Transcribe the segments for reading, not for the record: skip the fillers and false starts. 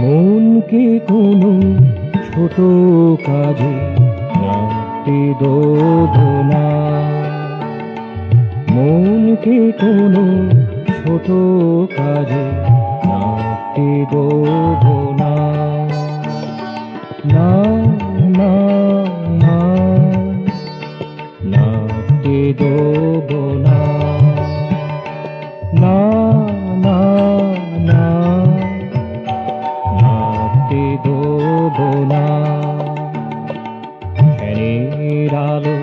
মনকে কোনো ছোট কাজে নাড়তে দেবো না। মনকে কোনো ছোট কাজে নাড়তে দেবো না। না না না, নাড়তে দেবো না। না না না, নাড়তে দেবো না। ফ্যানের আলো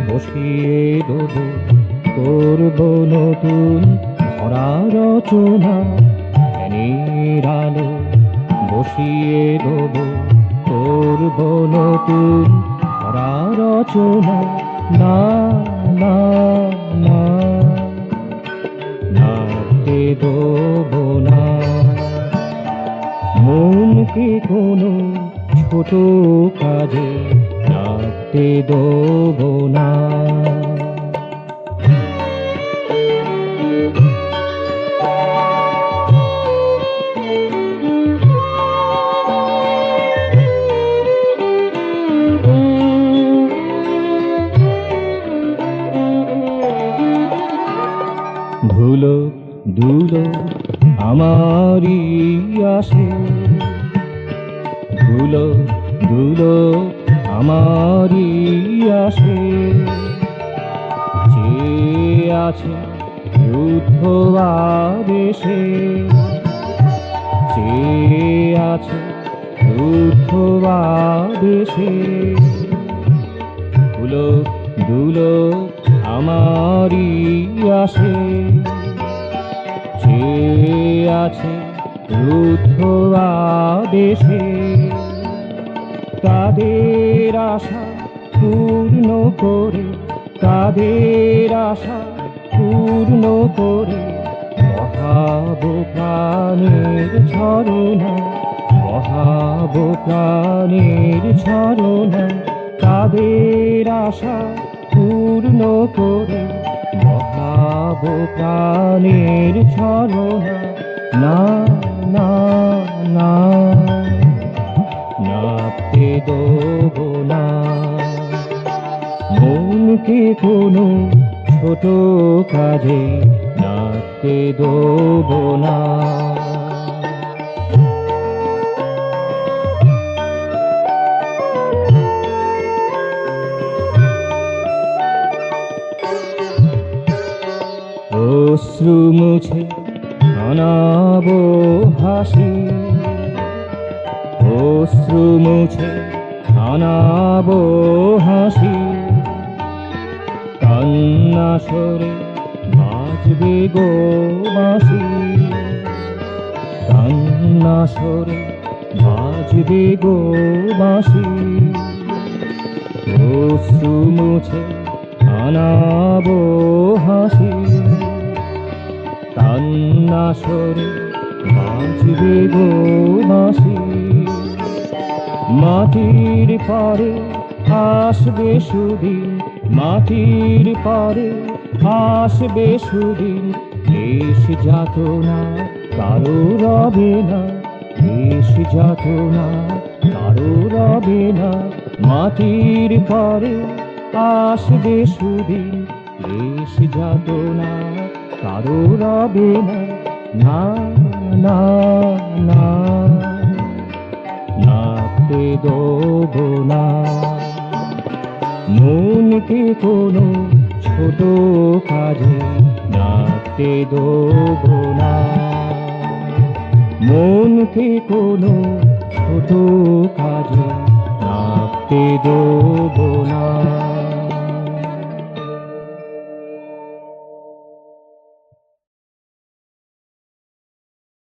বসিয়ে দেবো, করবো নতুন ভরা রচনা। ফ্যানের আলো বসিয়ে দেবো, করবো নতুন ভরা রচনা। না না না, নাড়তে দেবো না। মনকে কোনো ছোট কাজে নাড়তে দেবো না। ধুলো ধুলো আমারই আসে, ধুলো ধুলো আমারই আসে। চেয়ে আছে রুদ্ধ আবেশে, চেয়ে আছে রুদ্ধ আবেশে। ধুলো ধুলো আমারই আসে, চেয়ে আছে রুদ্ধ আবেশে। তাদের আশা পূর্ণ করে, তাদের আশা পূর্ণ করে বহাবো প্রাণের ঝরনা, বহাবো প্রাণের ঝরনা। তাদের আশা পূর্ণ করে বহাবো প্রাণের ঝরনা। না না না, নাড়তে দেবো না। মনকে কোনো ছোট কাজে নাড়তে দেবো না। অশ্রু মুছে আনাবো হাসি, অশ্রু মুছে আনাবো হাসি। কান্না সরে বাজবে গো বাঁশি, কান্না সরে বাজবে গো বাঁশি। অশ্রু মুছে আনাবো হাসি, কান্না সরে বাজবে গো বাঁশি। মাটির পরে আসবে সুদিন, মাটির পরে আসবে সুদিন। দেশ যাতনা কারো রবে না, দেশ যাতনা কারো রবে না। মাটির পরে আসবে সুদিন, দেশ যাতনা কারো রবে না। না না না, নাড়তে দেবো না। মনকে কোনো ছোট কাজে নাড়তে দেবো না। মনকে কোনো ছোট কাজে নাড়তে দেবো